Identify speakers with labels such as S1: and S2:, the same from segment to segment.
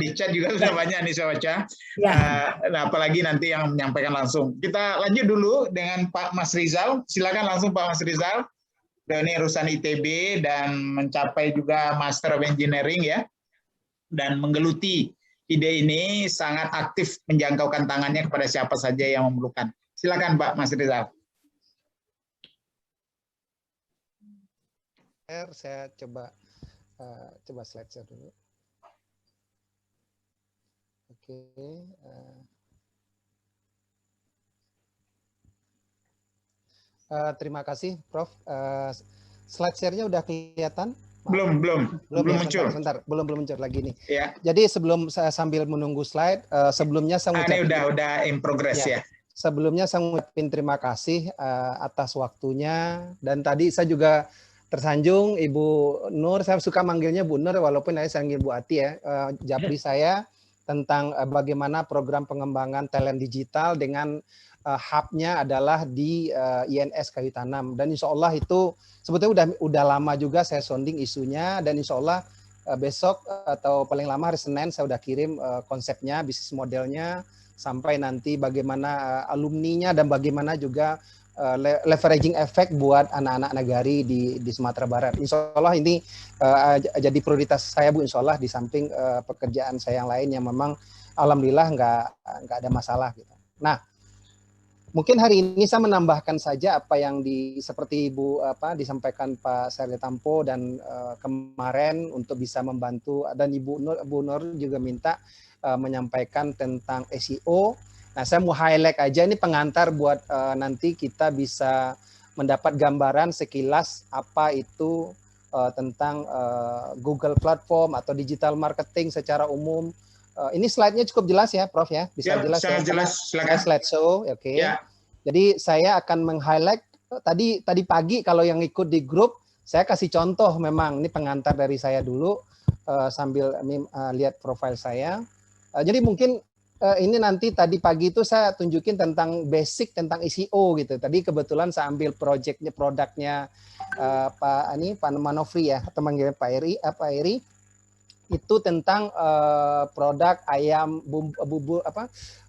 S1: di chat juga sudah banyak nih saya baca.
S2: Ya.
S1: Nah, apalagi nanti yang menyampaikan langsung. Kita lanjut dulu dengan Pak Mas Rizal. Silakan langsung Pak Mas Rizal. Ini urusan ITB dan mencapai juga Master of Engineering ya. Dan menggeluti ide ini sangat aktif menjangkaukan tangannya kepada siapa saja yang memerlukan. Silakan Pak Mas Rizal.
S3: Saya coba slide share dulu. Oke. Terima kasih, Prof. Slide share-nya udah kelihatan?
S1: Belum muncul.
S3: Sebentar, belum muncul lagi nih.
S1: Ya.
S3: Jadi sebelum saya sambil menunggu slide, sebelumnya saya
S1: ini udah in progress ya.
S3: Sebelumnya saya mengucapkan terima kasih atas waktunya, dan tadi saya juga tersanjung Ibu Nur, saya suka manggilnya Bu Nur walaupun saya manggil Bu Ati ya, japri saya tentang bagaimana program pengembangan talent digital dengan hub-nya adalah di INS Kayu Tanam, dan insya Allah itu sebetulnya udah lama juga saya sounding isunya, dan insya Allah besok atau paling lama hari Senin saya udah kirim konsepnya, bisnis modelnya, sampai nanti bagaimana alumninya dan bagaimana juga leveraging effect buat anak-anak negari di Sumatera Barat. Insya Allah ini jadi prioritas saya Bu, insya Allah di samping pekerjaan saya yang lain yang memang alhamdulillah nggak ada masalah gitu. Nah, mungkin hari ini saya menambahkan saja apa yang seperti disampaikan Pak Serli Tampo dan kemarin untuk bisa membantu, dan Bu Nur juga minta menyampaikan tentang SEO. Nah, saya mau highlight aja ini pengantar buat nanti kita bisa mendapat gambaran sekilas apa itu tentang Google Platform atau digital marketing secara umum. Ini slide-nya cukup jelas ya, Prof ya? Bisa jelas ya?
S1: Jelas, silakan.
S3: Slideshow, oke.
S1: Ya.
S3: Jadi saya akan meng-highlight tadi pagi kalau yang ikut di grup, saya kasih contoh memang ini pengantar dari saya dulu sambil lihat profil saya. Jadi mungkin ini nanti tadi pagi itu saya tunjukin tentang basic tentang SEO gitu. Tadi kebetulan saya ambil produknya Pak Manofri ya, atau manggil Pak Eri itu tentang produk ayam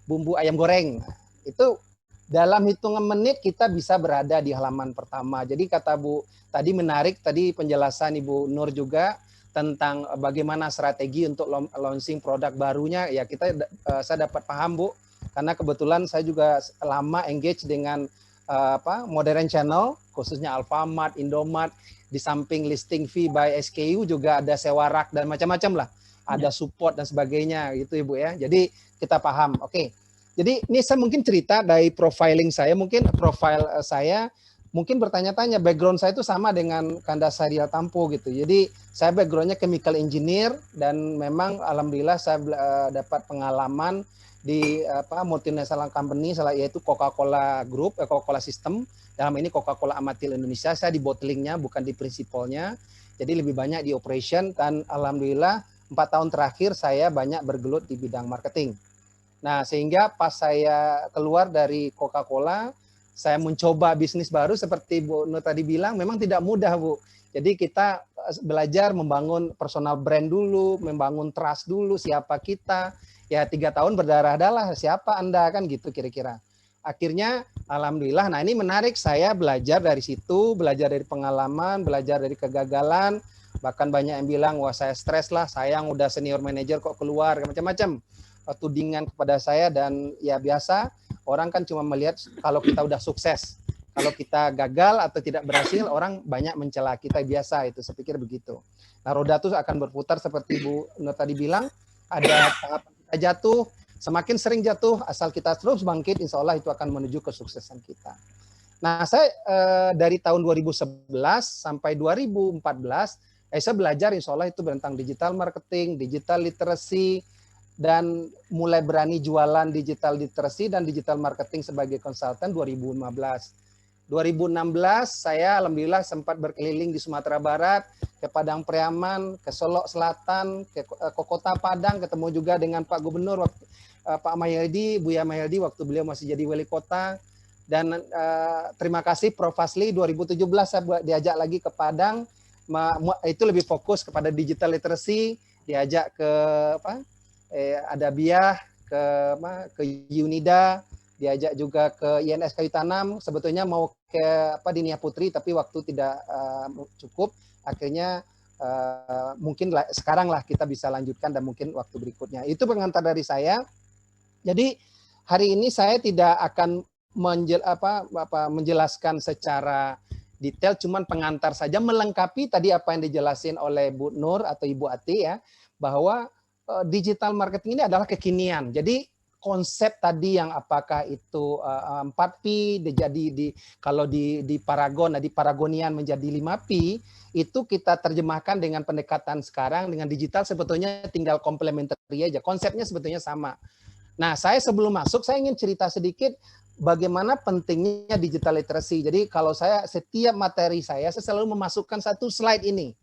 S3: bumbu ayam goreng. Itu dalam hitungan menit kita bisa berada di halaman pertama. Jadi kata Bu tadi menarik tadi penjelasan Ibu Nur juga tentang bagaimana strategi untuk launching produk barunya, ya saya dapat paham Bu, karena kebetulan saya juga lama engage dengan modern channel, khususnya Alfamart, Indomart, di samping listing fee by SKU juga ada sewa rak dan macam-macam lah, ada support dan sebagainya gitu Ibu ya. Jadi kita paham. Oke. Jadi ini saya mungkin cerita dari profiling saya, mungkin profil saya mungkin bertanya-tanya, background saya itu sama dengan Kanda Saria Tampo gitu. Jadi saya backgroundnya chemical engineer, dan memang alhamdulillah saya dapat pengalaman di multinational company, yaitu Coca-Cola Group, Coca-Cola System. Dalam ini Coca-Cola Amatil Indonesia, saya di bottlingnya bukan di prinsipalnya. Jadi lebih banyak di operation, dan alhamdulillah 4 tahun terakhir saya banyak bergelut di bidang marketing. Nah, sehingga pas saya keluar dari Coca-Cola, saya mencoba bisnis baru seperti Bu Nur tadi bilang, memang tidak mudah Bu. Jadi kita belajar membangun personal brand dulu, membangun trust dulu, siapa kita. Ya 3 tahun berdarah-darah, siapa Anda kan gitu kira-kira. Akhirnya alhamdulillah, nah ini menarik, saya belajar dari situ, belajar dari pengalaman, belajar dari kegagalan. Bahkan banyak yang bilang, wah saya stres lah, sayang udah senior manager kok keluar, macam-macam tudingan kepada saya. Dan ya biasa, orang kan cuma melihat kalau kita udah sukses. Kalau kita gagal atau tidak berhasil, orang banyak mencela kita, biasa itu, saya pikir begitu. Nah, roda itu akan berputar seperti Bu Nur tadi bilang, ada tahapan kita jatuh, semakin sering jatuh, asal kita terus bangkit, insya Allah itu akan menuju kesuksesan kita. Nah, saya dari tahun 2011 sampai 2014, saya belajar insya Allah itu tentang digital marketing, digital literacy, dan mulai berani jualan digital literacy dan digital marketing sebagai konsultan 2015. 2016 saya alhamdulillah sempat berkeliling di Sumatera Barat, ke Padang Priaman, ke Solok Selatan, ke Kota Padang, ketemu juga dengan Pak Gubernur, Pak Mahyildi, Buya Mahyildi waktu beliau masih jadi wali kota. Dan terima kasih Prof. Fasli, 2017 saya diajak lagi ke Padang, itu lebih fokus kepada digital literacy, diajak ke ada Biah ke Unida, diajak juga ke INS Kayu Tanam, sebetulnya mau ke Dinia Putri tapi waktu tidak cukup, akhirnya mungkin sekarang lah kita bisa lanjutkan dan mungkin waktu berikutnya. Itu pengantar dari saya. Jadi hari ini saya tidak akan menjelaskan secara detail, cuman pengantar saja melengkapi tadi apa yang dijelasin oleh Bu Nur atau Ibu Ati ya, bahwa digital marketing ini adalah kekinian. Jadi konsep tadi yang apakah itu 4P jadi kalau di Paragon, di Paragonian menjadi 5P, itu kita terjemahkan dengan pendekatan sekarang dengan digital sebetulnya tinggal komplementari aja. Konsepnya sebetulnya sama. Nah, saya sebelum masuk saya ingin cerita sedikit bagaimana pentingnya digital literacy. Jadi kalau setiap materi saya selalu memasukkan satu slide ini.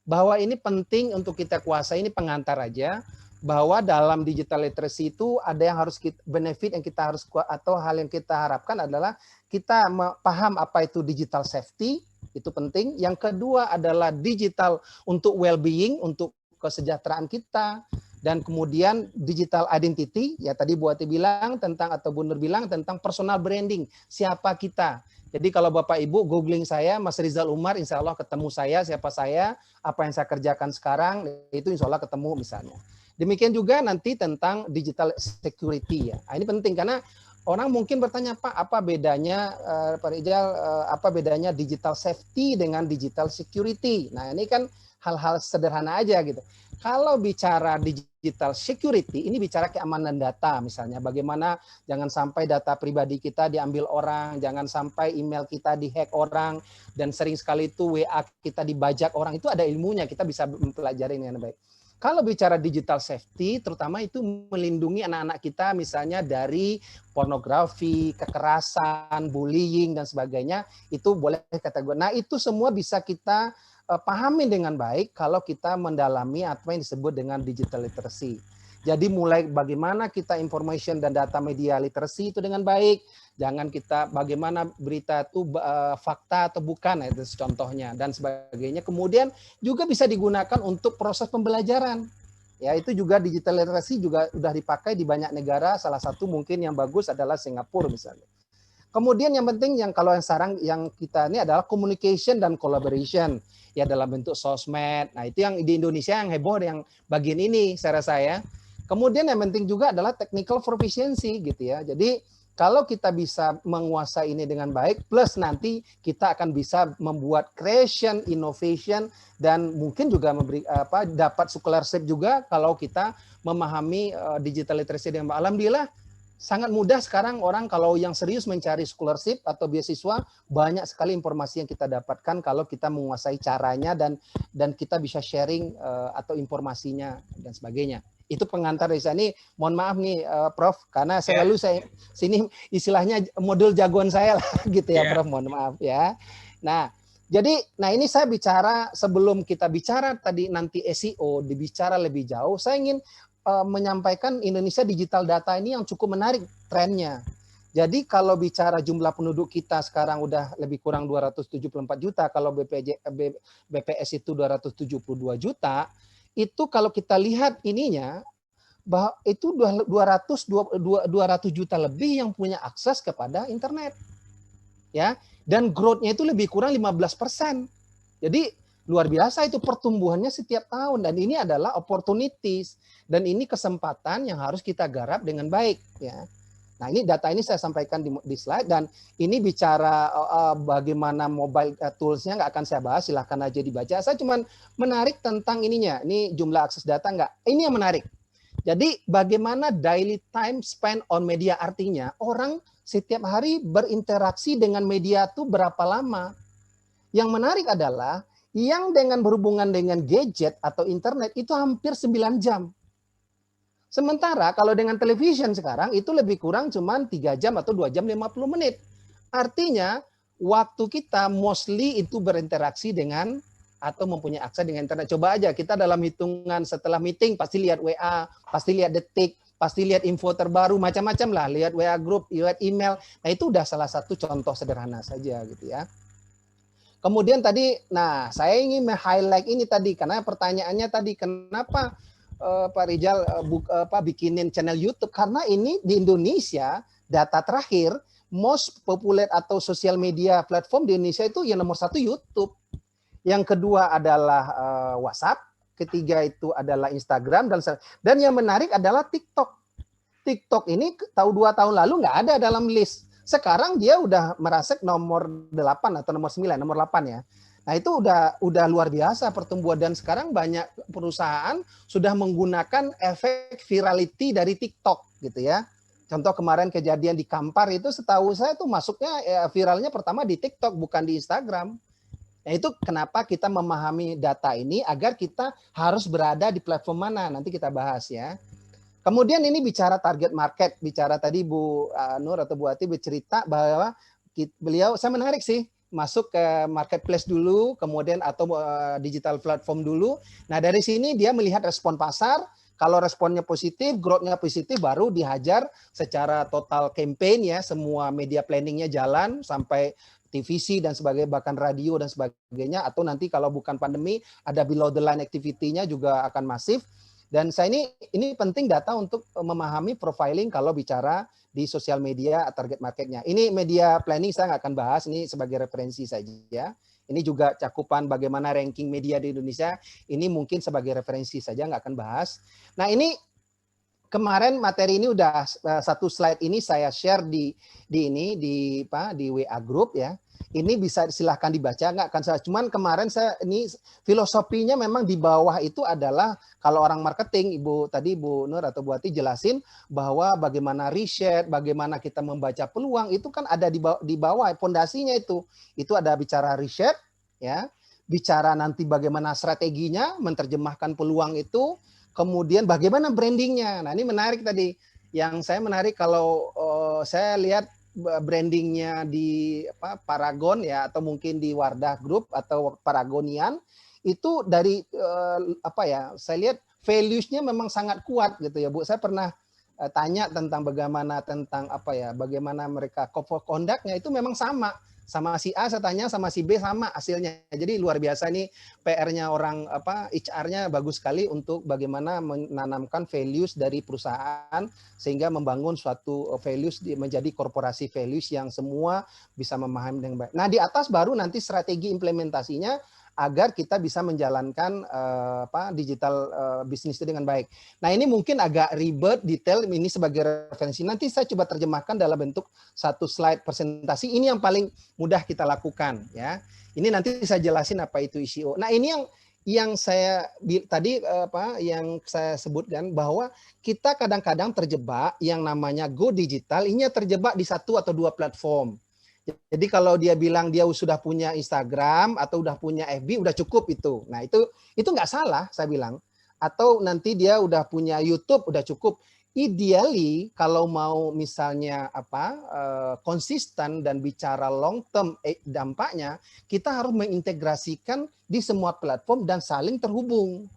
S3: Bahwa ini penting untuk kita kuasai, ini pengantar aja, bahwa dalam digital literacy itu ada yang harus benefit yang kita harus atau hal yang kita harapkan adalah kita paham apa itu digital safety, itu penting. Yang kedua adalah digital untuk well-being, untuk kesejahteraan kita. Dan kemudian digital identity, ya tadi Bu Ati bilang tentang, atau Bu Nur bilang tentang personal branding, siapa kita. Jadi kalau Bapak Ibu googling saya, Mas Rizal Umar, insya Allah ketemu saya, siapa saya, apa yang saya kerjakan sekarang, itu insya Allah ketemu misalnya. Demikian juga nanti tentang digital security ya. Nah, ini penting karena orang mungkin bertanya, Pak, apa bedanya Pak Rizal, apa bedanya digital safety dengan digital security? Nah, ini kan hal-hal sederhana aja gitu. Kalau bicara digital security, ini bicara keamanan data misalnya. Bagaimana jangan sampai data pribadi kita diambil orang, jangan sampai email kita dihack orang, dan sering sekali itu WA kita dibajak orang. Itu ada ilmunya, kita bisa mempelajari dengan baik. Kalau bicara digital safety, terutama itu melindungi anak-anak kita misalnya dari pornografi, kekerasan, bullying, dan sebagainya, itu boleh kategori. Nah, itu semua bisa kita pahami dengan baik kalau kita mendalami apa yang disebut dengan digital literacy. Jadi mulai bagaimana kita information dan data media literacy itu dengan baik, jangan kita bagaimana berita itu fakta atau bukan, itu contohnya dan sebagainya. Kemudian juga bisa digunakan untuk proses pembelajaran. Ya, itu juga digital literacy juga sudah dipakai di banyak negara, salah satu mungkin yang bagus adalah Singapura misalnya. Kemudian yang penting yang kalau yang sekarang yang kita ini adalah communication dan collaboration ya dalam bentuk sosmed. Nah, itu yang di Indonesia yang heboh yang bagian ini saya rasa ya. Kemudian yang penting juga adalah technical proficiency gitu ya. Jadi kalau kita bisa menguasai ini dengan baik, plus nanti kita akan bisa membuat creation, innovation, dan mungkin juga memberi dapat scholarship juga kalau kita memahami digital literacy dengan baik. Alhamdulillah sangat mudah sekarang orang kalau yang serius mencari scholarship atau beasiswa, banyak sekali informasi yang kita dapatkan kalau kita menguasai caranya dan kita bisa sharing atau informasinya dan sebagainya. Itu pengantar dari saya. Ini mohon maaf nih Prof, karena selalu saya sini istilahnya model jagoan saya lah gitu ya Prof, mohon maaf ya. Nah, jadi ini saya bicara sebelum kita bicara tadi nanti SEO, dibicara lebih jauh, saya ingin menyampaikan Indonesia digital data ini yang cukup menarik trennya. Jadi kalau bicara jumlah penduduk kita sekarang udah lebih kurang 274 juta, kalau BPS itu 272 juta, itu kalau kita lihat ininya, bahwa itu 200 juta lebih yang punya akses kepada internet. Ya, dan growth-nya itu lebih kurang 15%. Jadi luar biasa itu pertumbuhannya setiap tahun, dan ini adalah opportunities dan ini kesempatan yang harus kita garap dengan baik ya. Nah, ini data ini saya sampaikan di slide, dan ini bicara bagaimana mobile tools-nya nggak akan saya bahas, silahkan aja dibaca. Saya cuma menarik tentang ininya, ini jumlah akses data nggak. Ini yang menarik. Jadi bagaimana daily time spent on media, artinya orang setiap hari berinteraksi dengan media itu berapa lama. Yang menarik adalah yang dengan berhubungan dengan gadget atau internet itu hampir 9 jam. Sementara kalau dengan television sekarang itu lebih kurang cuma 3 jam atau 2 jam 50 menit. Artinya waktu kita mostly itu berinteraksi dengan atau mempunyai akses dengan internet. Coba aja kita dalam hitungan setelah meeting pasti lihat WA, pasti lihat detik, pasti lihat info terbaru, macam-macam lah. Lihat WA group, lihat email. Nah, itu udah salah satu contoh sederhana saja gitu ya. Kemudian tadi, nah saya ingin highlight ini tadi, karena pertanyaannya tadi, kenapa Pak Rijal bikinin channel YouTube, karena ini di Indonesia data terakhir most populer atau sosial media platform di Indonesia itu yang nomor 1 YouTube, yang kedua adalah WhatsApp, ketiga itu adalah Instagram, dan yang menarik adalah TikTok. TikTok ini tahu 2 tahun lalu nggak ada dalam list. Sekarang dia udah merasuk nomor 8 atau nomor 9, nomor 8 ya. Nah itu udah luar biasa pertumbuhan, dan sekarang banyak perusahaan sudah menggunakan efek virality dari TikTok gitu ya. Contoh kemarin kejadian di Kampar itu setahu saya tuh masuknya viralnya pertama di TikTok bukan di Instagram. Nah itu kenapa kita memahami data ini agar kita harus berada di platform mana, nanti kita bahas ya. Kemudian ini bicara target market, bicara tadi Bu Nur atau Bu Ati bercerita bahwa beliau, saya menarik sih, masuk ke marketplace dulu, kemudian atau digital platform dulu. Nah dari sini dia melihat respon pasar, kalau responnya positif, growth-nya positif, baru dihajar secara total campaign ya, semua media planningnya jalan sampai TVC dan sebagainya, bahkan radio dan sebagainya, atau nanti kalau bukan pandemi ada below the line activity-nya juga akan masif. Dan saya ini penting data untuk memahami profiling kalau bicara di sosial media target marketnya. Ini media planning saya nggak akan bahas, ini sebagai referensi saja. Ini juga cakupan bagaimana ranking media di Indonesia, ini mungkin sebagai referensi saja, nggak akan bahas. Nah ini kemarin materi ini udah satu slide ini saya share di WA group ya. Ini bisa silahkan dibaca, nggak akan saya. Cuman kemarin saya ini filosofinya memang di bawah itu adalah kalau orang marketing, tadi Bu Nur atau Bu Ati jelasin bahwa bagaimana riset, bagaimana kita membaca peluang itu kan ada di bawah fondasinya itu. Itu ada bicara riset, ya, bicara nanti bagaimana strateginya menerjemahkan peluang itu, kemudian bagaimana brandingnya. Nah ini menarik tadi. Yang saya menarik kalau saya lihat brandingnya di Paragon ya, atau mungkin di Wardah Group atau Paragonian itu dari saya lihat values-nya memang sangat kuat gitu ya Bu. Saya pernah tanya tentang bagaimana mereka conduct-nya itu memang sama si A, saya tanya sama si B sama hasilnya. Jadi luar biasa nih PR-nya orang HR-nya bagus sekali untuk bagaimana menanamkan values dari perusahaan sehingga membangun suatu values menjadi korporasi values yang semua bisa memahami dengan baik. Nah, di atas baru nanti strategi implementasinya agar kita bisa menjalankan digital bisnis itu dengan baik. Nah ini mungkin agak ribet, detail, ini sebagai referensi. Nanti saya coba terjemahkan dalam bentuk satu slide presentasi. Ini yang paling mudah kita lakukan ya. Ini nanti saya jelasin apa itu ICO. Nah ini yang saya tadi yang saya sebutkan bahwa kita kadang-kadang terjebak yang namanya go digital, ini terjebak di 1 atau 2 platform. Jadi kalau dia bilang dia sudah punya Instagram atau udah punya FB, udah cukup itu. Nah itu nggak salah saya bilang. Atau nanti dia udah punya YouTube, udah cukup. Ideally kalau mau misalnya konsisten dan bicara long term dampaknya, kita harus mengintegrasikan di semua platform dan saling terhubung.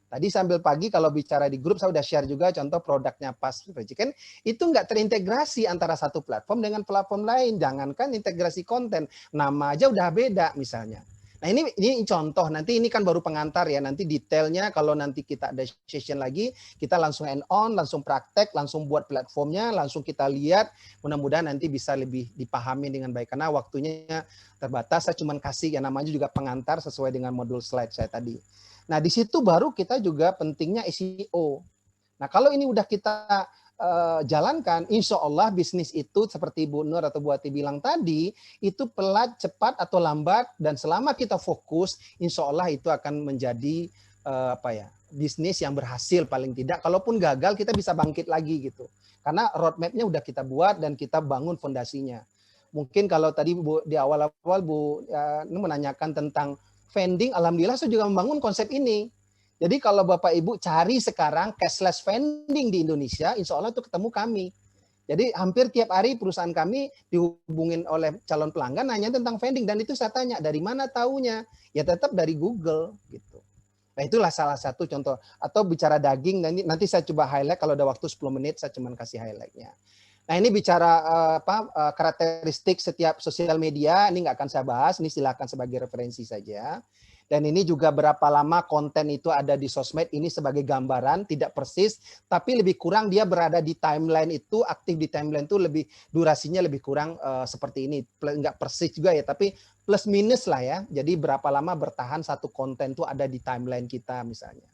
S3: Tadi sambil pagi kalau bicara di grup saya udah share juga contoh produknya Pas Chicken itu nggak terintegrasi antara satu platform dengan platform lain. Jangankan integrasi konten, nama aja udah beda misalnya. Nah ini contoh, nanti ini kan baru pengantar ya, nanti detailnya kalau nanti kita ada session lagi, kita langsung end on, langsung praktek, langsung buat platformnya, langsung kita lihat, mudah-mudahan nanti bisa lebih dipahami dengan baik, karena waktunya terbatas, saya cuma kasih ya namanya juga pengantar sesuai dengan modul slide saya tadi. Nah, di situ baru kita juga pentingnya SEO. Nah, kalau ini udah kita jalankan, insya Allah bisnis itu seperti Bu Nur atau Bu Ati bilang tadi, itu pelat, cepat atau lambat, dan selama kita fokus, insya Allah itu akan menjadi bisnis yang berhasil paling tidak. Kalaupun gagal, kita bisa bangkit lagi gitu. Karena roadmap-nya udah kita buat dan kita bangun fondasinya. Mungkin kalau tadi Bu, di awal-awal Bu menanyakan tentang vending, alhamdulillah saya juga membangun konsep ini. Jadi kalau Bapak Ibu cari sekarang cashless vending di Indonesia, insya Allah itu ketemu kami. Jadi hampir tiap hari perusahaan kami dihubungin oleh calon pelanggan nanya tentang vending, dan itu saya tanya dari mana taunya? Ya tetap dari Google gitu. Nah itulah salah satu contoh. Atau bicara daging, nanti saya coba highlight, kalau ada waktu 10 menit saya cuma kasih highlightnya. Nah ini bicara karakteristik setiap sosial media, ini nggak akan saya bahas, ini silakan sebagai referensi saja. Dan ini juga berapa lama konten itu ada di sosmed, ini sebagai gambaran, tidak persis, tapi lebih kurang dia berada di timeline itu, aktif di timeline itu lebih, durasinya lebih kurang seperti ini. Nggak persis juga ya, tapi plus minus lah ya. Jadi berapa lama bertahan satu konten itu ada di timeline kita misalnya.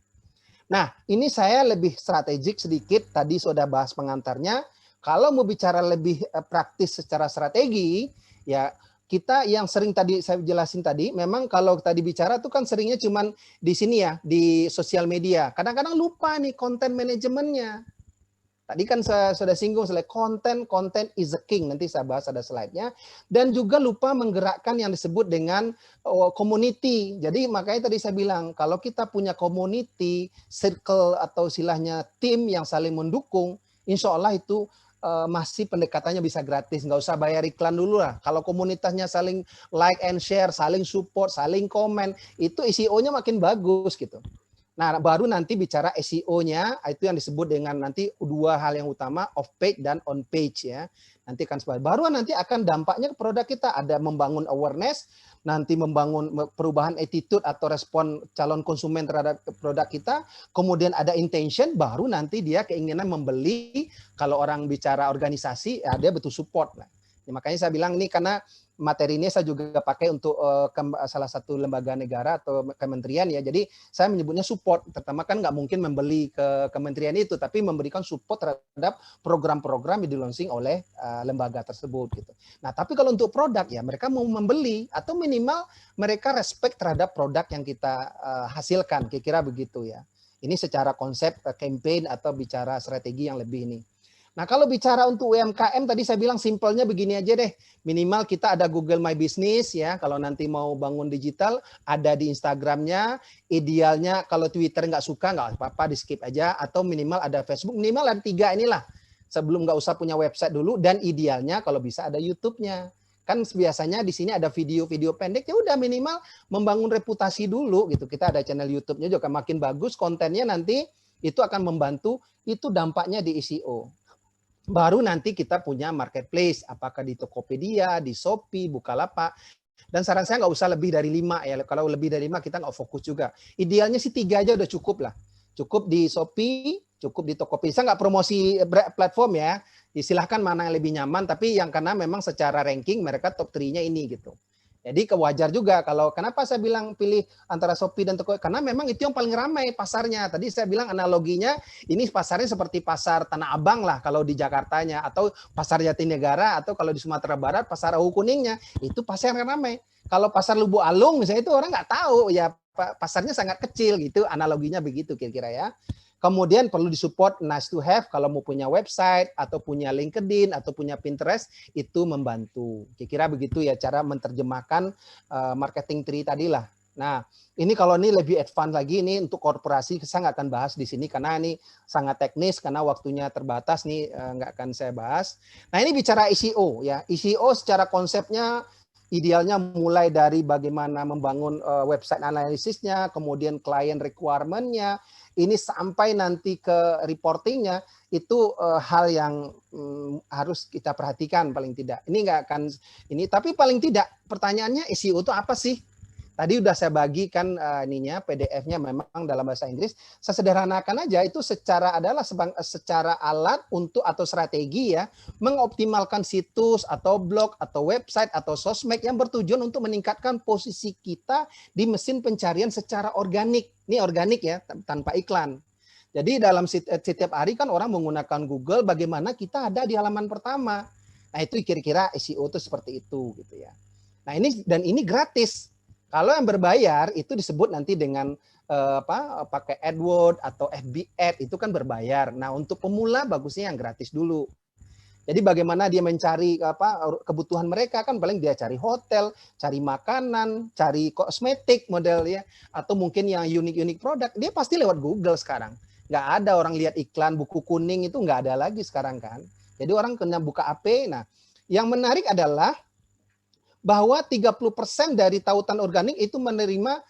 S3: Nah, ini saya lebih strategik sedikit, tadi sudah bahas pengantarnya. Kalau mau bicara lebih praktis secara strategi, ya kita yang sering tadi saya jelasin tadi, memang kalau tadi bicara tuh kan seringnya cuman di sini ya, di sosial media. Kadang-kadang lupa nih konten manajemennya. Tadi kan saya sudah singgung soal content is the king. Nanti saya bahas ada slide-nya. Dan juga lupa menggerakkan yang disebut dengan community. Jadi makanya tadi saya bilang, kalau kita punya community, circle atau istilahnya tim yang saling mendukung, insya Allah itu masih pendekatannya bisa gratis, nggak usah bayar iklan dulu lah. Kalau komunitasnya saling like and share, saling support, saling komen, itu SEO-nya makin bagus gitu. Nah, baru nanti bicara SEO-nya, itu yang disebut dengan nanti dua hal yang utama, off page dan on page ya. Nanti kan baru nanti akan dampaknya ke produk kita, ada membangun awareness, nanti membangun perubahan attitude atau respon calon konsumen terhadap produk kita, kemudian ada intention, baru nanti dia keinginan membeli. Kalau orang bicara organisasi, ya dia butuh support. Nah, ya makanya saya bilang ini karena materi ini saya juga pakai untuk salah satu lembaga negara atau kementerian ya. Jadi saya menyebutnya support. Pertama kan nggak mungkin membeli ke kementerian itu, tapi memberikan support terhadap program-program yang di-launching oleh lembaga tersebut gitu. Nah, tapi kalau untuk produk ya mereka mau membeli atau minimal mereka respect terhadap produk yang kita hasilkan. Kira-kira begitu ya. Ini secara konsep campaign atau bicara strategi yang lebih ini. Nah, kalau bicara untuk UMKM tadi saya bilang simpelnya begini aja deh. Minimal kita ada Google My Business ya. Kalau nanti mau bangun digital, ada di Instagramnya. Idealnya kalau Twitter nggak suka, nggak apa-apa, di skip aja. Atau minimal ada Facebook. Minimal ada 3 inilah. Sebelum nggak usah punya website dulu. Dan idealnya kalau bisa ada YouTube-nya. Kan biasanya di sini ada video-video pendek. Ya udah minimal membangun reputasi dulu gitu. Kita ada channel YouTube-nya juga makin bagus. Kontennya nanti itu akan membantu. Itu dampaknya di SEO. Baru nanti kita punya marketplace, apakah di Tokopedia, di Shopee, Bukalapak. Dan saran saya nggak usah lebih dari 5 ya. Kalau lebih dari 5 kita nggak fokus juga. Idealnya sih 3 aja udah cukup lah. Cukup di Shopee, cukup di Tokopedia. Saya nggak promosi platform ya. Silahkan mana yang lebih nyaman, tapi yang karena memang secara ranking mereka top 3-nya ini gitu. Jadi kewajar juga kalau kenapa saya bilang pilih antara Shopee dan Tokopedia, karena memang itu yang paling ramai pasarnya. Tadi saya bilang analoginya ini pasarnya seperti pasar Tanah Abang lah kalau di Jakartanya, atau pasar Jatinegara, atau kalau di Sumatera Barat pasar Awu Kuningnya, itu pasar yang ramai. Kalau pasar Lubuk Alung misalnya itu orang nggak tahu ya, pasarnya sangat kecil gitu, analoginya begitu kira-kira ya. Kemudian perlu disupport nice to have kalau mau punya website atau punya LinkedIn atau punya Pinterest, itu membantu. Kira-kira begitu ya cara menerjemahkan marketing tree tadi lah. Nah, ini kalau ini lebih advance lagi, ini untuk korporasi saya nggak akan bahas di sini karena ini sangat teknis karena waktunya terbatas nih, nggak akan saya bahas. Nah, ini bicara SEO ya. SEO secara konsepnya idealnya mulai dari bagaimana membangun website analisisnya, kemudian client requirement-nya, ini sampai nanti ke reportingnya, itu hal yang harus kita perhatikan paling tidak. Ini nggak akan ini, tapi paling tidak pertanyaannya SEO itu apa sih? Tadi udah saya bagikan ininya PDF-nya memang dalam bahasa Inggris. Saya sederhanakan aja itu secara alat untuk atau strategi ya mengoptimalkan situs atau blog atau website atau sosmed yang bertujuan untuk meningkatkan posisi kita di mesin pencarian secara organik. Ini organik ya tanpa iklan. Jadi dalam setiap hari kan orang menggunakan Google, bagaimana kita ada di halaman pertama. Nah, itu kira-kira SEO itu seperti itu gitu ya. Nah, ini gratis. Kalau yang berbayar itu disebut nanti dengan pakai AdWords atau FB Ad, itu kan berbayar. Nah, untuk pemula bagusnya yang gratis dulu. Jadi bagaimana dia mencari kebutuhan mereka, kan paling dia cari hotel, cari makanan, cari kosmetik model ya, atau mungkin yang unik-unik produk, dia pasti lewat Google sekarang. Nggak ada orang lihat iklan buku kuning, itu nggak ada lagi sekarang kan. Jadi orang kena buka AP. Nah, yang menarik adalah bahwa 30% dari tautan organik itu menerima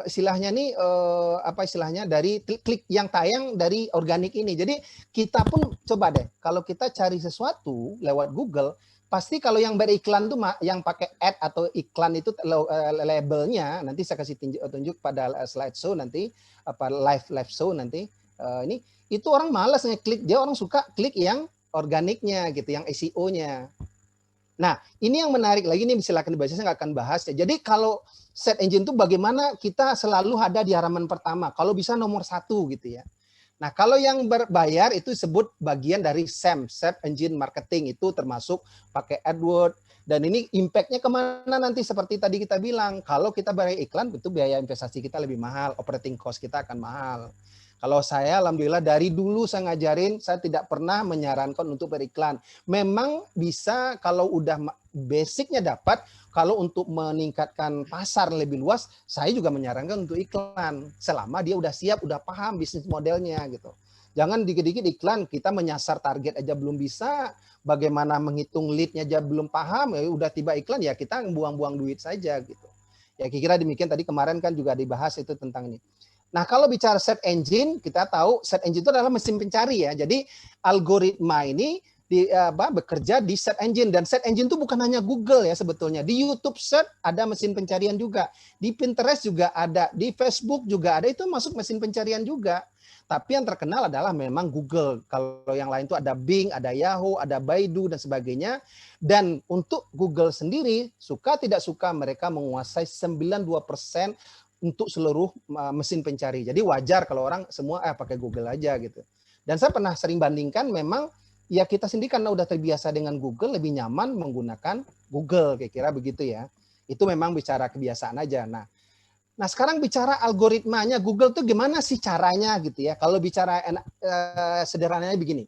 S3: istilahnya dari klik yang tayang dari organik ini. Jadi kita pun coba deh, kalau kita cari sesuatu lewat Google, pasti kalau yang beriklan tuh yang pakai ad atau iklan itu labelnya, nanti saya kasih tunjuk pada slideshow nanti, apa live show nanti, ini itu orang malas ngeklik, dia orang suka klik yang organiknya gitu, yang SEO-nya. Nah, ini yang menarik lagi nih, silakan dibaca, saya nggak akan bahas ya. Jadi kalau search engine itu bagaimana kita selalu ada di halaman pertama, kalau bisa nomor 1 gitu ya. Nah, kalau yang berbayar itu disebut bagian dari SEM, Search Engine Marketing, itu termasuk pakai AdWords, dan ini impact-nya kemana nanti seperti tadi kita bilang, kalau kita bayar iklan, itu biaya investasi kita lebih mahal, operating cost kita akan mahal. Kalau saya, alhamdulillah dari dulu saya ngajarin, saya tidak pernah menyarankan untuk beriklan. Memang bisa kalau udah basicnya dapat, kalau untuk meningkatkan pasar lebih luas, saya juga menyarankan untuk iklan. Selama dia udah siap, udah paham bisnis modelnya gitu. Jangan dikit-dikit iklan, kita menyasar target aja belum bisa, bagaimana menghitung lead-nya aja belum paham, ya udah tiba iklan, ya kita buang-buang duit saja gitu. Ya kira-kira demikian, tadi kemarin kan juga dibahas itu tentang ini. Nah, kalau bicara search engine, kita tahu search engine itu adalah mesin pencari ya. Jadi algoritma ini bekerja di search engine, dan search engine itu bukan hanya Google ya sebetulnya. Di YouTube search ada mesin pencarian juga, di Pinterest juga ada, di Facebook juga ada, itu masuk mesin pencarian juga. Tapi yang terkenal adalah memang Google. Kalau yang lain itu ada Bing, ada Yahoo, ada Baidu dan sebagainya. Dan untuk Google sendiri, suka tidak suka mereka menguasai 92% untuk seluruh mesin pencari. Jadi wajar kalau orang semua pakai Google aja gitu. Dan saya pernah sering bandingkan, memang ya kita sendiri karena udah terbiasa dengan Google, lebih nyaman menggunakan Google, kira-kira begitu ya. Itu memang bicara kebiasaan aja. Nah sekarang bicara algoritmanya Google tuh gimana sih caranya gitu ya. Kalau bicara sederhananya begini.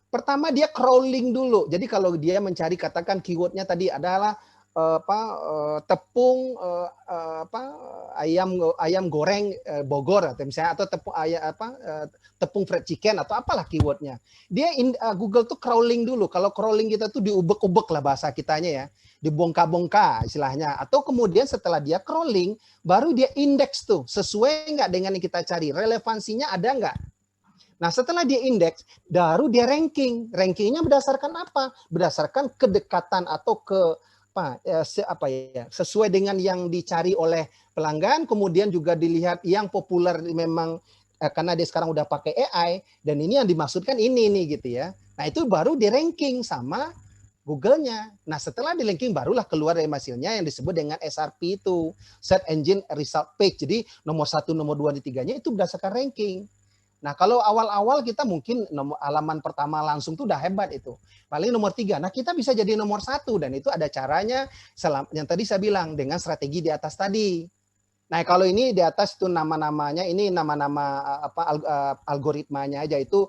S3: Pertama dia crawling dulu. Jadi kalau dia mencari, katakan keywordnya tadi adalah tepung ayam goreng Bogor atau misalnya, atau tepung fried chicken atau apalah keywordnya. Dia Google tuh crawling dulu. Kalau crawling kita tuh diubek-ubek lah bahasa kitanya ya, dibongkar-bongkar istilahnya. Atau kemudian setelah dia crawling, baru dia indeks tuh, sesuai nggak dengan yang kita cari, relevansinya ada nggak. Nah setelah dia indeks, baru dia ranking. Rankingnya berdasarkan apa? Berdasarkan kedekatan atau sesuai dengan yang dicari oleh pelanggan, kemudian juga dilihat yang populer memang karena dia sekarang udah pakai AI, dan ini yang dimaksudkan ini nih gitu ya. Nah itu baru di ranking sama Google-nya. Nah setelah di ranking barulah keluar dari hasilnya yang disebut dengan SRP itu, Search Engine Result Page. Jadi nomor 1, nomor 2, di 3-nya itu berdasarkan ranking. Nah, kalau awal-awal kita mungkin halaman pertama langsung tuh udah hebat itu. Paling nomor 3. Nah, kita bisa jadi nomor 1, dan itu ada caranya yang tadi saya bilang dengan strategi di atas tadi. Nah, kalau ini di atas itu nama-namanya, ini nama-nama algoritmanya aja itu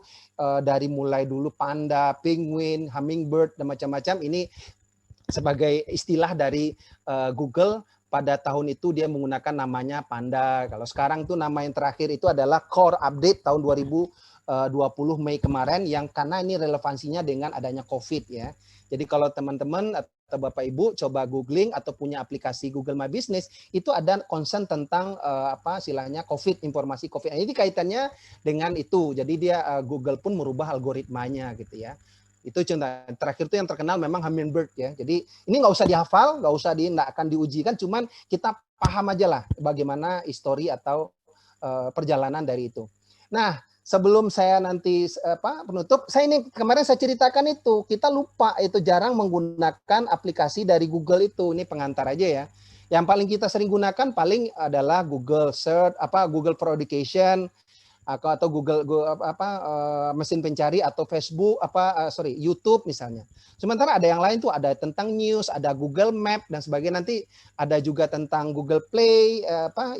S3: dari mulai dulu panda, penguin, hummingbird dan macam-macam, ini sebagai istilah dari Google. Pada tahun itu dia menggunakan namanya Panda. Kalau sekarang tuh nama yang terakhir itu adalah Core Update tahun 2020 Mei kemarin, yang karena ini relevansinya dengan adanya COVID ya. Jadi kalau teman-teman atau Bapak Ibu coba googling atau punya aplikasi Google My Business, itu ada concern tentang istilahnya COVID, informasi COVID. Nah, ini kaitannya dengan itu. Jadi dia Google pun merubah algoritmanya gitu ya. Itu contoh. Terakhir itu yang terkenal memang hummingbird ya. Jadi ini nggak usah dihafal, nggak akan diujikan, cuman kita paham aja lah bagaimana histori atau perjalanan dari itu. Nah, sebelum saya nanti penutup, saya ini kemarin saya ceritakan itu, kita lupa itu jarang menggunakan aplikasi dari Google itu. Ini pengantar aja ya. Yang paling kita sering gunakan paling adalah Google Search, Google for Education, atau Google mesin pencari, atau Facebook YouTube misalnya. Sementara ada yang lain tuh, ada tentang news, ada Google Map dan sebagainya. Nanti ada juga tentang Google Play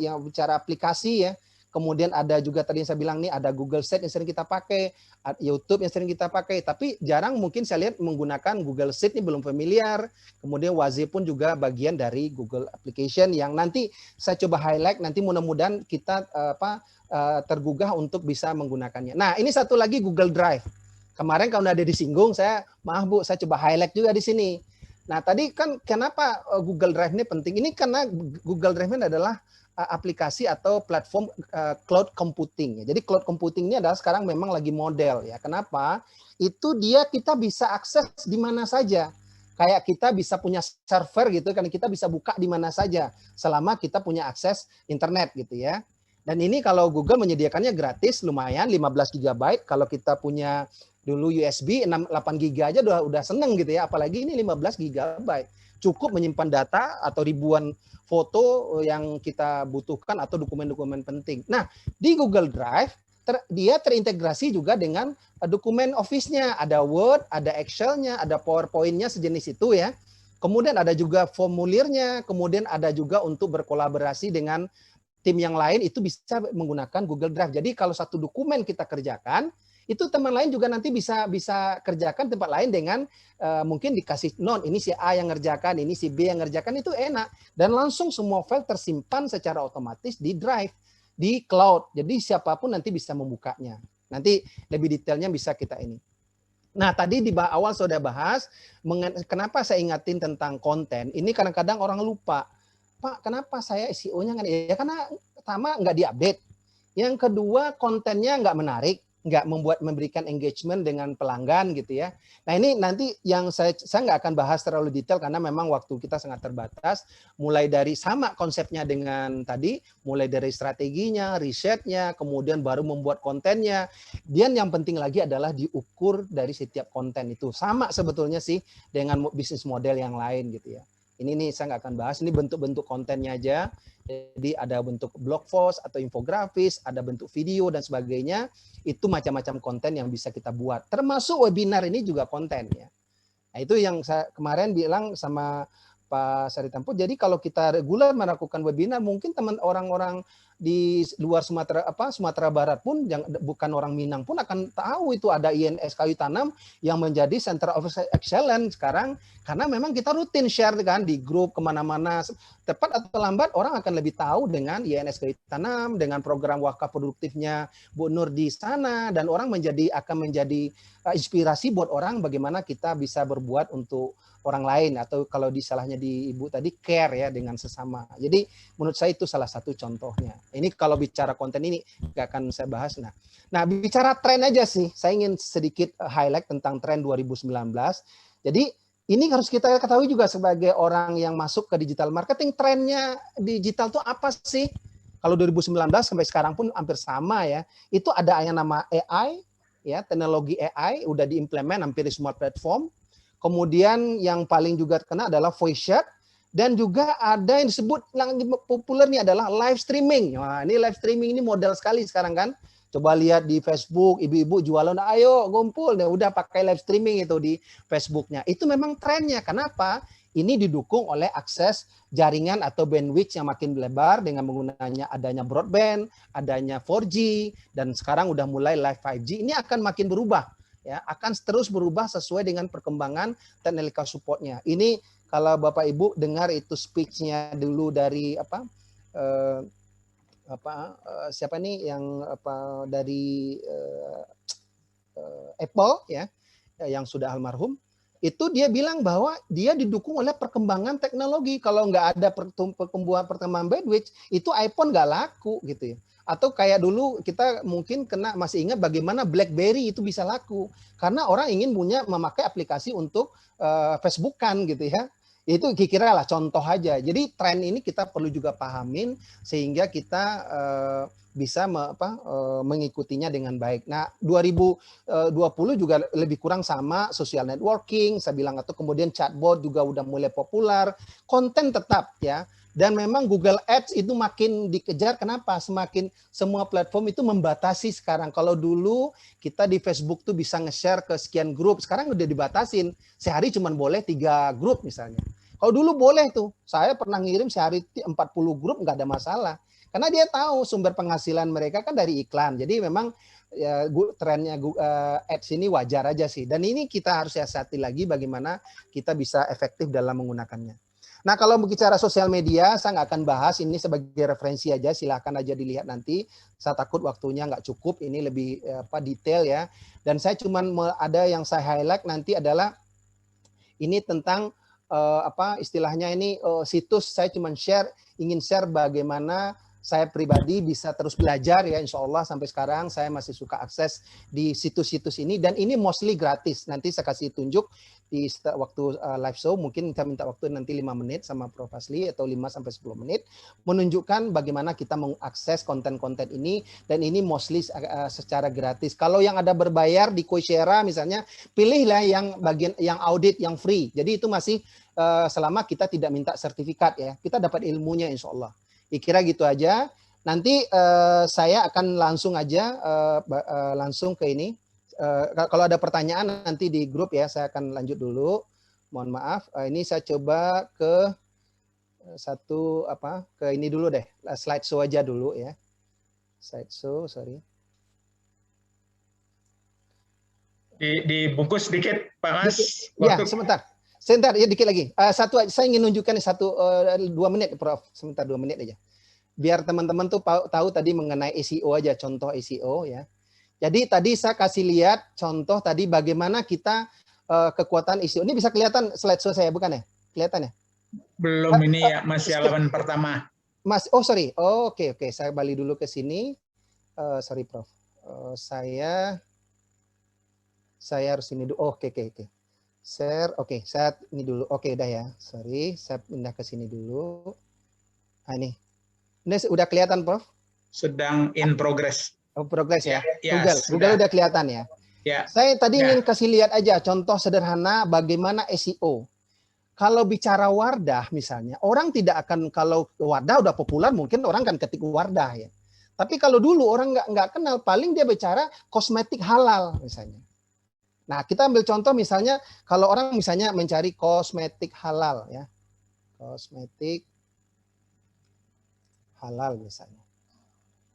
S3: yang bicara aplikasi ya. Kemudian ada juga tadi yang saya bilang nih, ada Google Search yang sering kita pakai, YouTube yang sering kita pakai, tapi jarang mungkin saya lihat menggunakan Google Search, ini belum familiar. Kemudian Waze pun juga bagian dari Google Application yang nanti saya coba highlight, nanti mudah-mudahan kita tergugah untuk bisa menggunakannya. Nah, ini satu lagi Google Drive. Kemarin kalau ada disinggung, maaf Bu, saya coba highlight juga di sini. Nah, tadi kan kenapa Google Drive ini penting? Ini karena Google Drive ini adalah aplikasi atau platform cloud computing. Jadi cloud computing ini adalah sekarang memang lagi model ya. Kenapa? Itu kita bisa akses di mana saja. kayak kita bisa punya server gitu kan, kita bisa buka di mana saja selama kita punya akses internet gitu ya. Dan ini kalau Google menyediakannya gratis lumayan 15 GB, kalau kita punya dulu USB 8 GB aja udah seneng gitu ya, apalagi ini 15 GB. Cukup menyimpan data atau ribuan foto yang kita butuhkan atau dokumen-dokumen penting. Nah, di Google Drive dia terintegrasi juga dengan dokumen Office-nya, ada Word, ada Excel-nya, ada PowerPoint-nya sejenis itu ya. Kemudian ada juga formulirnya, kemudian ada juga untuk berkolaborasi dengan tim yang lain itu bisa menggunakan Google Drive. Jadi kalau satu dokumen kita kerjakan, itu teman lain juga nanti bisa kerjakan tempat lain dengan mungkin dikasih note, ini si A yang ngerjakan, ini si B yang ngerjakan, itu enak. Dan langsung semua file tersimpan secara otomatis di Drive, di cloud. Jadi siapapun nanti bisa membukanya. Nanti lebih detailnya bisa kita ini. Nah, tadi di awal sudah bahas kenapa saya ingatin tentang konten. Ini kadang-kadang orang lupa. Pak, kenapa saya SEO-nya nggak? Ya karena pertama nggak diupdate. Yang kedua kontennya nggak menarik, nggak memberikan engagement dengan pelanggan gitu ya. Nah ini nanti yang saya nggak akan bahas terlalu detail karena memang waktu kita sangat terbatas. Mulai dari sama konsepnya dengan tadi, mulai dari strateginya, risetnya, kemudian baru membuat kontennya. Dan yang penting lagi adalah diukur dari setiap konten itu. Sama sebetulnya sih dengan bisnis model yang lain gitu ya. Ini nih saya nggak akan bahas, ini bentuk-bentuk kontennya aja. Jadi ada bentuk blog post atau infografis, ada bentuk video dan sebagainya. Itu macam-macam konten yang bisa kita buat. Termasuk webinar ini juga konten ya. Nah itu yang saya kemarin bilang sama Pak Saritampo. Jadi kalau kita reguler melakukan webinar, mungkin teman orang-orang di luar Sumatera Barat pun, bukan orang Minang pun akan tahu itu ada INS Kayu Tanam yang menjadi Center of Excellence sekarang, karena memang kita rutin share kan di grup kemana-mana. Tepat atau lambat orang akan lebih tahu dengan INS Kayu Tanam, dengan program wakaf produktifnya Bu Nur di sana, dan orang akan menjadi inspirasi buat orang bagaimana kita bisa berbuat untuk orang lain, atau kalau disalahnya di Ibu tadi care ya dengan sesama. Jadi menurut saya itu salah satu contohnya. Ini kalau bicara konten ini nggak akan saya bahas. Nah bicara tren aja sih, saya ingin sedikit highlight tentang tren 2019. Jadi ini harus kita ketahui juga sebagai orang yang masuk ke digital marketing, trennya digital itu apa sih? Kalau 2019 sampai sekarang pun hampir sama ya. Itu ada yang nama AI, ya teknologi AI udah diimplement hampir di semua platform. Kemudian yang paling juga kena adalah voice chat, dan juga ada yang disebut yang populer nih adalah live streaming. Nah, ini live streaming ini modal sekali sekarang kan. Coba lihat di Facebook, ibu-ibu jualan, ayo ngumpul, nah, udah pakai live streaming itu di Facebooknya. Itu memang trennya. Kenapa? Ini didukung oleh akses jaringan atau bandwidth yang makin lebar dengan menggunakannya adanya broadband, adanya 4G, dan sekarang udah mulai live 5G. Ini akan makin berubah. Ya, akan terus berubah sesuai dengan perkembangan teknologi supportnya. Ini kalau Bapak Ibu dengar itu speech-nya dulu dari siapa nih yang dari Apple ya, yang sudah almarhum, itu dia bilang bahwa dia didukung oleh perkembangan teknologi. Kalau nggak ada perkembangan bandwidth, itu iPhone nggak laku gitu ya. Atau kayak dulu kita mungkin masih ingat bagaimana BlackBerry itu bisa laku karena orang ingin memakai aplikasi untuk Facebookan gitu ya. Itu kira-kira lah contoh aja. Jadi tren ini kita perlu juga pahamin sehingga kita bisa mengikutinya dengan baik. Nah, 2020 juga lebih kurang sama, social networking saya bilang, atau kemudian chatbot juga udah mulai populer, konten tetap ya. Dan memang Google Ads itu makin dikejar. Kenapa? Semakin semua platform itu membatasi sekarang. Kalau dulu kita di Facebook tuh bisa nge-share ke sekian grup, sekarang udah dibatasin. Sehari cuma boleh 3 grup misalnya. Kalau dulu boleh tuh, saya pernah ngirim sehari 40 grup nggak ada masalah. Karena dia tahu sumber penghasilan mereka kan dari iklan. Jadi memang ya, trennya Ads ini wajar aja sih. Dan ini kita harus siasati lagi bagaimana kita bisa efektif dalam menggunakannya. Nah, kalau bicara sosial media, saya nggak akan bahas, ini sebagai referensi aja, silahkan aja dilihat nanti. Saya takut waktunya nggak cukup, ini lebih detail ya. Dan saya cuman ada yang saya highlight nanti adalah ini tentang istilahnya ini situs, saya cuman ingin share bagaimana saya pribadi bisa terus belajar ya, insya Allah sampai sekarang saya masih suka akses di situs-situs ini, dan ini mostly gratis. Nanti saya kasih tunjuk di waktu live show, mungkin kita minta waktu nanti 5 menit sama Prof. Fazli atau 5-10 menit, menunjukkan bagaimana kita mengakses konten-konten ini, dan ini mostly secara gratis. Kalau yang ada berbayar di Coursera misalnya, pilihlah yang bagian yang audit, yang free. Jadi itu masih selama kita tidak minta sertifikat ya, kita dapat ilmunya insya Allah. Kira gitu aja. Nanti saya akan langsung aja langsung ke ini. Kalau ada pertanyaan nanti di grup ya, saya akan lanjut dulu. Mohon maaf. Ini saya coba ke ke ini dulu deh. Slide show aja dulu ya. Slide show, sorry.
S1: Dibungkus sedikit, Pak Mas.
S3: Ya, sebentar ya, dikit lagi. Saya ingin nunjukkan 2 menit, Prof. Sebentar 2 menit aja. Biar teman-teman tuh tahu tadi mengenai SEO aja, contoh SEO ya. Jadi tadi saya kasih lihat contoh tadi bagaimana kita kekuatan SEO. Ini bisa kelihatan slide show saya bukan ya? Kelihatan ya?
S1: Belum, ini ya masih halaman pertama.
S3: Sorry. Oke. Saya balik dulu ke sini. Sorry, Prof. Saya harus ini dulu. Oke. Share. Oke, saya ini dulu. Oke, udah ya. Sorry, saya pindah ke sini dulu. Nah, ini udah kelihatan, Prof?
S1: Sedang in progress.
S3: Oh, progress ya.
S1: Yes,
S3: Google udah kelihatan ya.
S1: Ya.
S3: Saya tadi ingin kasih lihat aja contoh sederhana bagaimana SEO. Kalau bicara Wardah misalnya, orang tidak akan, kalau Wardah udah populer mungkin orang kan ketik Wardah ya. Tapi kalau dulu orang nggak kenal, paling dia bicara kosmetik halal misalnya. Nah, kita ambil contoh misalnya kalau orang misalnya mencari kosmetik halal ya. Kosmetik halal misalnya.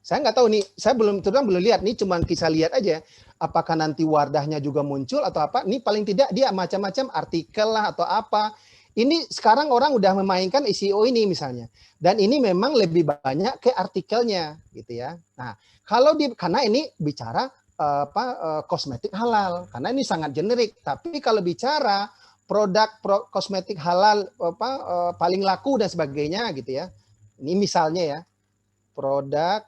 S3: Saya nggak tahu nih, saya belum lihat nih, cuman kita lihat aja apakah nanti Wardahnya juga muncul atau apa. Ini paling tidak dia macam-macam artikel lah atau apa. Ini sekarang orang udah memainkan SEO ini misalnya. Dan ini memang lebih banyak ke artikelnya gitu ya. Nah, karena ini bicara kosmetik halal, karena ini sangat generik. Tapi kalau bicara produk kosmetik halal paling laku dan sebagainya gitu ya. Ini misalnya ya, produk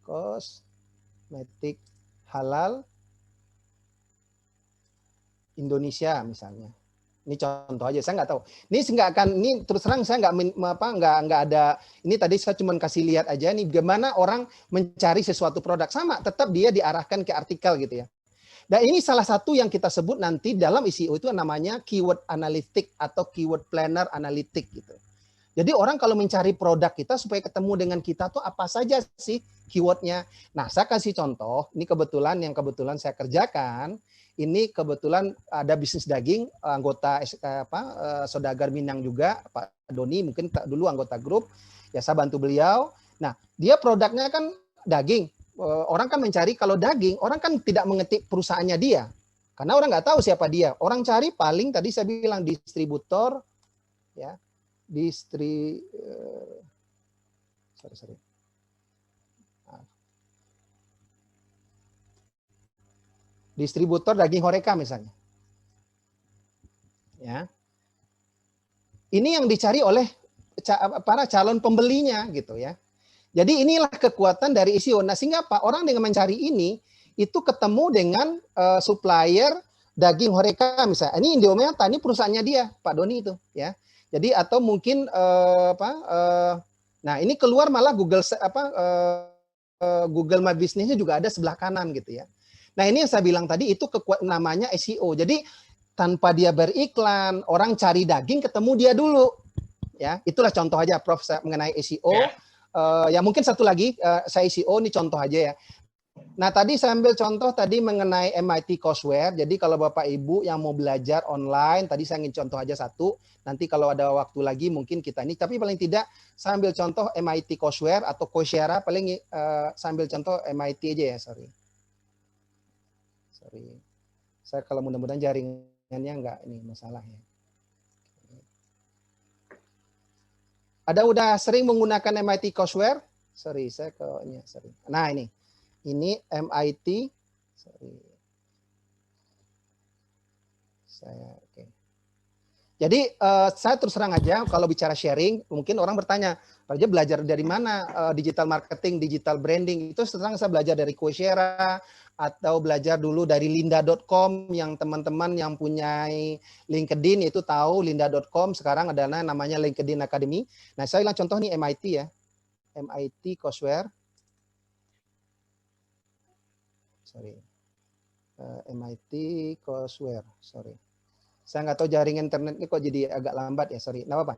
S3: kosmetik halal Indonesia misalnya. Ini contoh aja, saya nggak tahu. Ini terus terang saya nggak ada. Ini tadi saya cuma kasih lihat aja nih bagaimana orang mencari sesuatu produk, sama tetap dia diarahkan ke artikel gitu ya. Dan ini salah satu yang kita sebut nanti dalam SEO itu namanya keyword analytic atau keyword planner analytic gitu. Jadi orang kalau mencari produk kita supaya ketemu dengan kita tuh apa saja sih keywordnya. Nah, saya kasih contoh. Ini kebetulan saya kerjakan. Ini kebetulan ada bisnis daging, anggota Saudagar Minang juga, Pak Doni mungkin dulu anggota grup. Ya saya bantu beliau. Nah, dia produknya kan daging. Orang kan mencari kalau daging, orang kan tidak mengetik perusahaannya dia. Karena orang nggak tahu siapa dia. Orang cari paling tadi saya bilang distributor, ya, distributor daging Horeca misalnya. Ya. Ini yang dicari oleh para calon pembelinya gitu ya. Jadi inilah kekuatan dari SEO. Nah, sehingga apa? Orang dengan mencari ini itu ketemu dengan supplier daging Horeca misalnya. Ini Indometa, ini perusahaannya dia, Pak Doni itu ya. Jadi atau mungkin nah ini keluar malah Google My Business-nya juga ada sebelah kanan gitu ya. Nah, ini yang saya bilang tadi itu namanya SEO. Jadi tanpa dia beriklan, orang cari daging ketemu dia dulu. Ya, itulah contoh aja Prof mengenai SEO. Ya mungkin satu lagi saya SEO ini contoh aja ya. Nah, tadi saya ambil contoh tadi mengenai MIT Courseware. Jadi kalau Bapak Ibu yang mau belajar online, tadi saya ingin contoh aja satu. Nanti kalau ada waktu lagi mungkin kita ini. Tapi paling tidak saya ambil contoh MIT Courseware atau Coursera. Paling saya ambil contoh MIT aja ya, sorry. Saya kalau mudah-mudahan jaringannya nggak ini masalah ya. Ada udah sering menggunakan MIT Courseware? Sorry, saya kayaknya sorry. Nah, ini MIT. Sorry. Oke. Jadi saya terus terang aja kalau bicara sharing, mungkin orang bertanya, Pak Raja belajar dari mana digital marketing, digital branding? Itu terang saya belajar dari Coursera atau belajar dulu dari lynda.com yang teman-teman yang punya LinkedIn itu tahu lynda.com sekarang adalah namanya LinkedIn Academy. Nah, saya bilang contoh nih MIT ya. MIT Coursera. Sorry. MIT Coursera, sorry. Saya nggak tahu jaringan internet ini kok jadi agak lambat ya, sorry. Nggak apa-apa.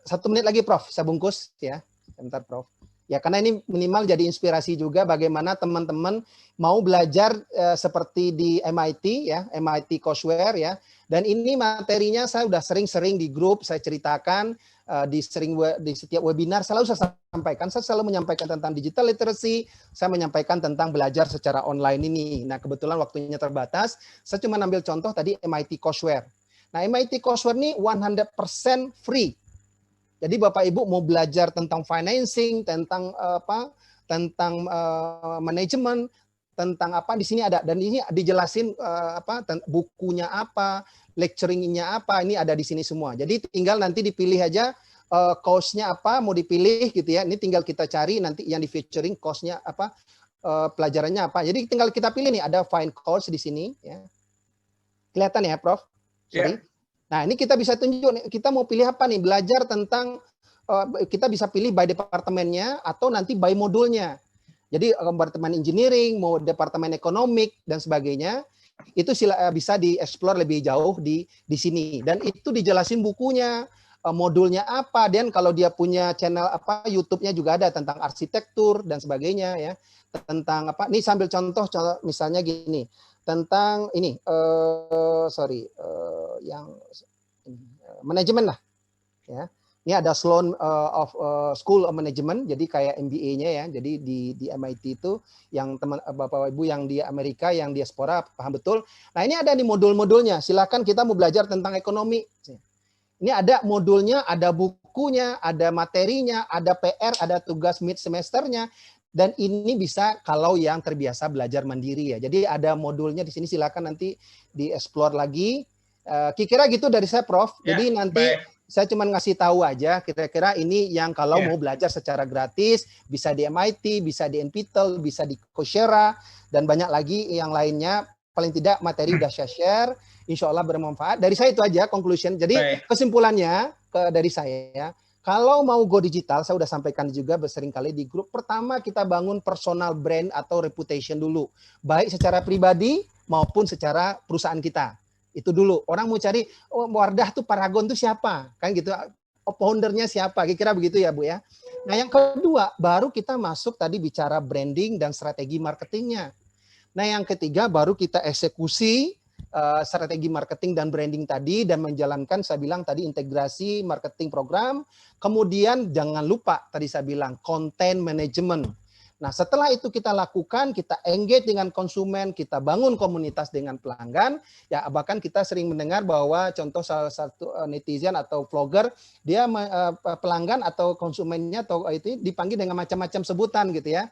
S3: 1 menit lagi, Prof. Saya bungkus ya. Bentar, Prof. Ya, karena ini minimal jadi inspirasi juga bagaimana teman-teman mau belajar seperti di MIT ya, MIT Coursera ya. Dan ini materinya saya udah sering-sering di grup saya ceritakan di setiap webinar selalu saya sampaikan. Saya selalu menyampaikan tentang digital literacy, saya menyampaikan tentang belajar secara online ini. Nah, kebetulan waktunya terbatas, saya cuma ambil contoh tadi MIT Coursera. Nah, MIT Coursera ini 100% free. Jadi Bapak Ibu mau belajar tentang financing, tentang tentang manajemen, tentang apa di sini ada, dan ini dijelasin bukunya apa, lecturingnya apa, ini ada di sini semua. Jadi tinggal nanti dipilih aja course-nya apa mau dipilih gitu ya. Ini tinggal kita cari nanti yang di featuring course-nya apa, pelajarannya apa. Jadi tinggal kita pilih nih, ada find course di sini ya. Kelihatan ya, Prof? Sorry. Yeah. Nah, ini kita bisa tunjuk, kita mau pilih apa nih, belajar tentang, kita bisa pilih by departemennya atau nanti by modulnya. Jadi departemen engineering, mau departemen ekonomik, dan sebagainya, itu bisa dieksplor lebih jauh di sini. Dan itu dijelasin bukunya, modulnya apa, dan kalau dia punya channel apa, YouTube-nya juga ada tentang arsitektur, dan sebagainya ya. Tentang apa, ini sambil contoh misalnya gini, tentang ini, yang manajemen lah, ya. Ini ada Sloan School of Management, jadi kayak MBA-nya ya. Jadi di MIT itu yang teman Bapak Ibu yang di Amerika, yang diaspora paham betul. Nah, ini ada nih modul-modulnya. Silakan kita mau belajar tentang ekonomi. Ini ada modulnya, ada bukunya, ada materinya, ada PR, ada tugas mid semesternya. Dan ini bisa kalau yang terbiasa belajar mandiri ya. Jadi ada modulnya di sini, silakan nanti dieksplor lagi. Kira-kira gitu dari saya, Prof. Ya, jadi nanti saya cuma ngasih tahu aja kira-kira ini yang kalau mau belajar secara gratis, bisa di MIT, bisa di NPTEL, bisa di Coursera, dan banyak lagi yang lainnya. Paling tidak materi udah saya share, insya Allah bermanfaat. Dari saya itu aja conclusion. Jadi kesimpulannya dari saya, kalau mau go digital, saya udah sampaikan juga seringkali di grup, pertama kita bangun personal brand atau reputation dulu. Baik secara pribadi maupun secara perusahaan kita. Itu dulu. Orang mau cari, oh Wardah tuh Paragon tuh siapa? Kan gitu, foundernya siapa? Kira-kira begitu ya Bu ya. Nah yang kedua, baru kita masuk tadi bicara branding dan strategi marketingnya. Nah yang ketiga, baru kita eksekusi strategi marketing dan branding tadi dan menjalankan, saya bilang tadi, integrasi marketing program. Kemudian jangan lupa tadi saya bilang content management. Nah setelah itu kita lakukan, kita engage dengan konsumen, kita bangun komunitas dengan pelanggan. Ya bahkan kita sering mendengar bahwa contoh salah satu netizen atau vlogger, dia pelanggan atau konsumennya atau itu dipanggil dengan macam-macam sebutan gitu ya.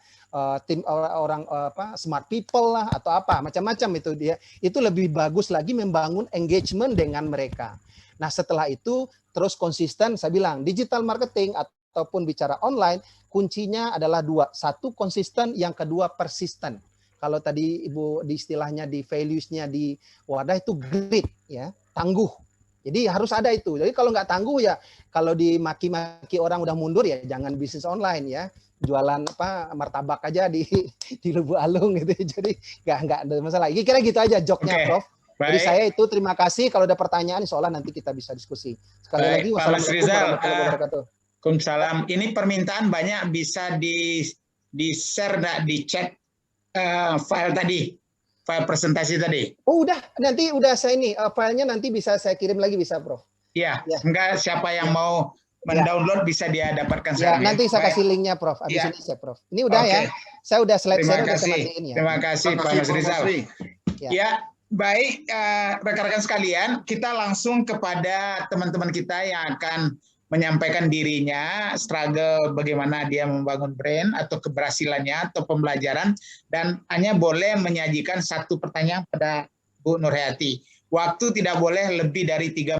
S3: Tim orang smart people lah atau apa, macam-macam itu dia. Itu lebih bagus lagi membangun engagement dengan mereka. Nah setelah itu terus konsisten, saya bilang digital marketing ataupun bicara online, kuncinya adalah dua. Satu konsisten, yang kedua persisten. Kalau tadi Ibu di istilahnya di values-nya di Wardah itu grit ya, tangguh. Jadi harus ada itu. Jadi kalau nggak tangguh ya, kalau dimaki-maki orang udah mundur ya jangan bisnis online ya. Jualan apa martabak aja di Lubuk Alung gitu. Jadi nggak ada masalah. Kira-kira gitu aja joknya, Prof. Baik. Jadi saya itu terima kasih. Kalau ada pertanyaan, seolah nanti kita bisa diskusi. Sekali lagi, wassalamualaikum warahmatullahi wabarakatuh.
S1: Waalaikumsalam. Ini permintaan banyak, bisa di-share di chat file tadi, file presentasi tadi.
S3: Oh udah, nanti udah saya ini filenya nanti bisa saya kirim lagi, bisa Prof.
S1: Iya, enggak siapa yang mau mendownload bisa dia dapatkan.
S3: Ya, nanti saya kasih linknya Prof. Abis ini saya Prof. Ini udah ya, saya udah slide share udah saya matiin ya.
S1: Terima kasih Pak Mas Rizal. Ya, baik rekan-rekan sekalian, kita langsung kepada teman-teman kita yang akan menyampaikan dirinya, struggle bagaimana dia membangun brand atau keberhasilannya atau pembelajaran, dan hanya boleh menyajikan satu pertanyaan pada Bu Nurhayati. Waktu tidak boleh lebih dari 3